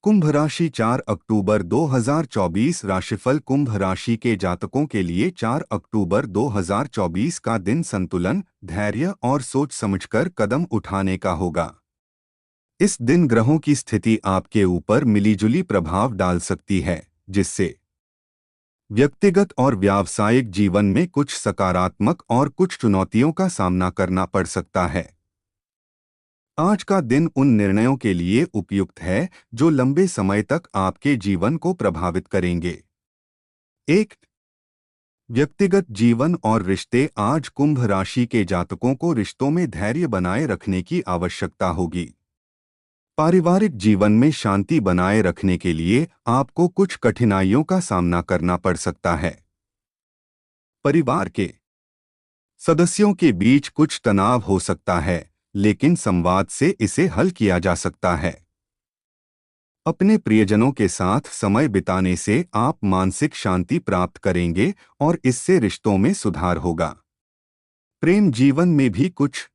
कुंभ राशि 4 अक्टूबर 2024 राशिफल कुंभ राशि के जातकों के लिए 4 अक्टूबर 2024 का दिन संतुलन, धैर्य और सोच समझकर कदम उठाने का होगा। इस दिन ग्रहों की स्थिति आपके ऊपर मिलीजुली प्रभाव डाल सकती है, जिससे व्यक्तिगत और व्यावसायिक जीवन में कुछ सकारात्मक और कुछ चुनौतियों का सामना करना पड़ सकता है। आज का दिन उन निर्णयों के लिए उपयुक्त है जो लंबे समय तक आपके जीवन को प्रभावित करेंगे। एक, व्यक्तिगत जीवन और रिश्ते। आज कुंभ राशि के जातकों को रिश्तों में धैर्य बनाए रखने की आवश्यकता होगी। पारिवारिक जीवन में शांति बनाए रखने के लिए आपको कुछ कठिनाइयों का सामना करना पड़ सकता है। परिवार के सदस्यों के बीच कुछ तनाव हो सकता है, लेकिन संवाद से इसे हल किया जा सकता है। अपने प्रियजनों के साथ समय बिताने से आप मानसिक शांति प्राप्त करेंगे और इससे रिश्तों में सुधार होगा। प्रेम जीवन में भी कुछ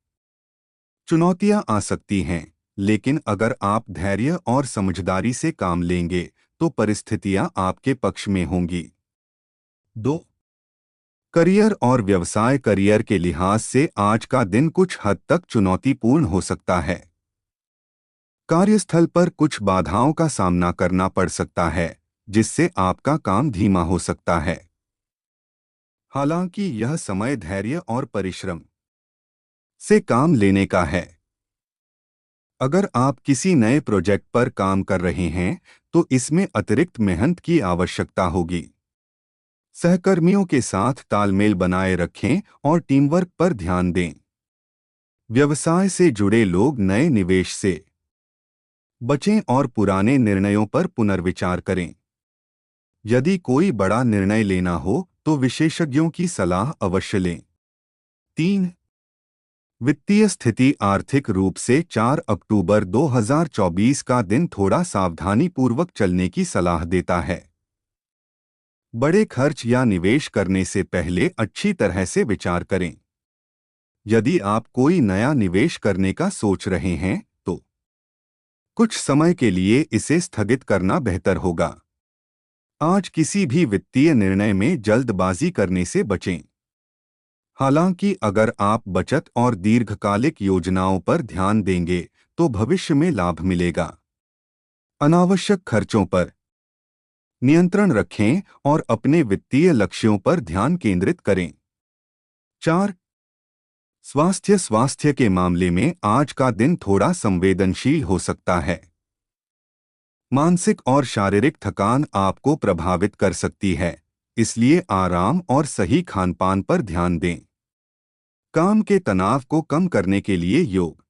चुनौतियां आ सकती हैं, लेकिन अगर आप धैर्य और समझदारी से काम लेंगे तो परिस्थितियां आपके पक्ष में होंगी। 2, करियर और व्यवसाय। करियर के लिहाज से आज का दिन कुछ हद तक चुनौतीपूर्ण हो सकता है। कार्यस्थल पर कुछ बाधाओं का सामना करना पड़ सकता है, जिससे आपका काम धीमा हो सकता है। हालांकि यह समय धैर्य और परिश्रम से काम लेने का है। अगर आप किसी नए प्रोजेक्ट पर काम कर रहे हैं तो इसमें अतिरिक्त मेहनत की आवश्यकता होगी। सहकर्मियों के साथ तालमेल बनाए रखें और टीमवर्क पर ध्यान दें। व्यवसाय से जुड़े लोग नए निवेश से बचें और पुराने निर्णयों पर पुनर्विचार करें। यदि कोई बड़ा निर्णय लेना हो तो विशेषज्ञों की सलाह अवश्य लें। 3, वित्तीय स्थिति। आर्थिक रूप से 4 अक्टूबर 2024 का दिन थोड़ा सावधानीपूर्वक चलने की सलाह देता है। बड़े खर्च या निवेश करने से पहले अच्छी तरह से विचार करें। यदि आप कोई नया निवेश करने का सोच रहे हैं तो कुछ समय के लिए इसे स्थगित करना बेहतर होगा। आज किसी भी वित्तीय निर्णय में जल्दबाजी करने से बचें। हालांकि अगर आप बचत और दीर्घकालिक योजनाओं पर ध्यान देंगे तो भविष्य में लाभ मिलेगा। अनावश्यक खर्चों पर नियंत्रण रखें और अपने वित्तीय लक्ष्यों पर ध्यान केंद्रित करें। 4, स्वास्थ्य के मामले में आज का दिन थोड़ा संवेदनशील हो सकता है। मानसिक और शारीरिक थकान आपको प्रभावित कर सकती है, इसलिए आराम और सही खानपान पर ध्यान दें। काम के तनाव को कम करने के लिए योग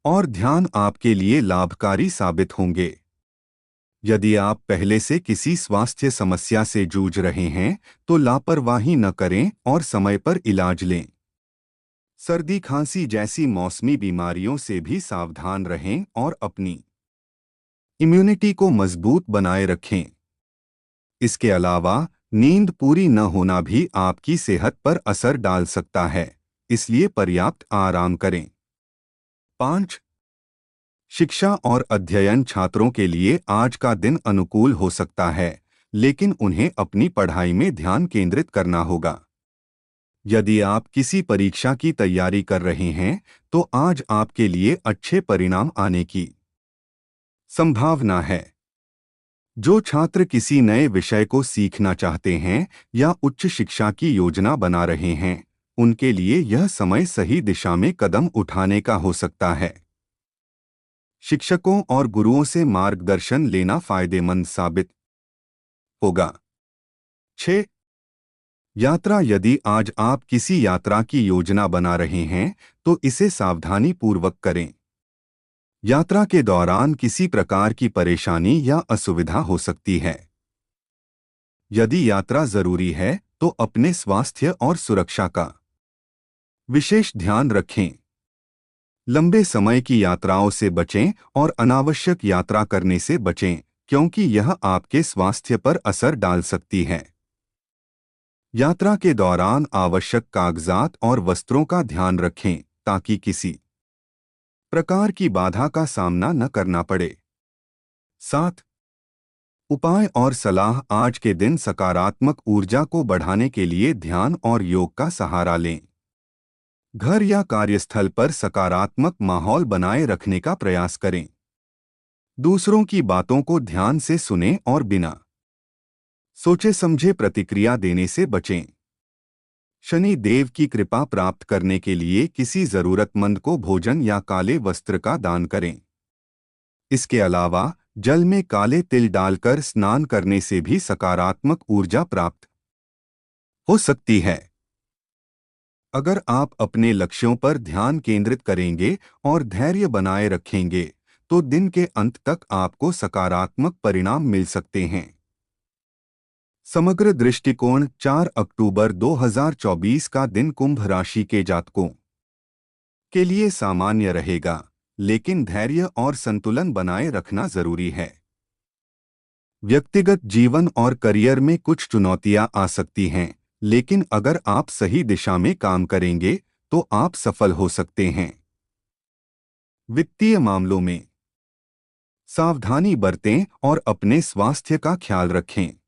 और ध्यान आपके लिए लाभकारी साबित होंगे। यदि आप पहले से किसी स्वास्थ्य समस्या से जूझ रहे हैं तो लापरवाही न करें और समय पर इलाज लें। सर्दी खांसी जैसी मौसमी बीमारियों से भी सावधान रहें और अपनी इम्यूनिटी को मजबूत बनाए रखें। इसके अलावा नींद पूरी न होना भी आपकी सेहत पर असर डाल सकता है, इसलिए पर्याप्त आराम करें। 5, शिक्षा और अध्ययन। छात्रों के लिए आज का दिन अनुकूल हो सकता है, लेकिन उन्हें अपनी पढ़ाई में ध्यान केंद्रित करना होगा। यदि आप किसी परीक्षा की तैयारी कर रहे हैं तो आज आपके लिए अच्छे परिणाम आने की संभावना है। जो छात्र किसी नए विषय को सीखना चाहते हैं या उच्च शिक्षा की योजना बना रहे हैं, उनके लिए यह समय सही दिशा में कदम उठाने का हो सकता है। शिक्षकों और गुरुओं से मार्गदर्शन लेना फायदेमंद साबित होगा। 6, यात्रा। यदि आज आप किसी यात्रा की योजना बना रहे हैं तो इसे सावधानीपूर्वक करें। यात्रा के दौरान किसी प्रकार की परेशानी या असुविधा हो सकती है। यदि यात्रा जरूरी है तो अपने स्वास्थ्य और सुरक्षा का विशेष ध्यान रखें। लंबे समय की यात्राओं से बचें और अनावश्यक यात्रा करने से बचें, क्योंकि यह आपके स्वास्थ्य पर असर डाल सकती है। यात्रा के दौरान आवश्यक कागजात और वस्त्रों का ध्यान रखें ताकि किसी प्रकार की बाधा का सामना न करना पड़े। 7 उपाय और सलाह। आज के दिन सकारात्मक ऊर्जा को बढ़ाने के लिए ध्यान और योग का सहारा लें। घर या कार्यस्थल पर सकारात्मक माहौल बनाए रखने का प्रयास करें। दूसरों की बातों को ध्यान से सुनें और बिना सोचे समझे प्रतिक्रिया देने से बचें। शनि देव की कृपा प्राप्त करने के लिए किसी जरूरतमंद को भोजन या काले वस्त्र का दान करें। इसके अलावा जल में काले तिल डालकर स्नान करने से भी सकारात्मक ऊर्जा प्राप्त हो सकती है। अगर आप अपने लक्ष्यों पर ध्यान केंद्रित करेंगे और धैर्य बनाए रखेंगे तो दिन के अंत तक आपको सकारात्मक परिणाम मिल सकते हैं। समग्र दृष्टिकोण 4 अक्टूबर 2024 का दिन कुंभ राशि के जातकों के लिए सामान्य रहेगा, लेकिन धैर्य और संतुलन बनाए रखना जरूरी है। व्यक्तिगत जीवन और करियर में कुछ चुनौतियां आ सकती हैं, लेकिन अगर आप सही दिशा में काम करेंगे तो आप सफल हो सकते हैं। वित्तीय मामलों में सावधानी बरतें और अपने स्वास्थ्य का ख्याल रखें।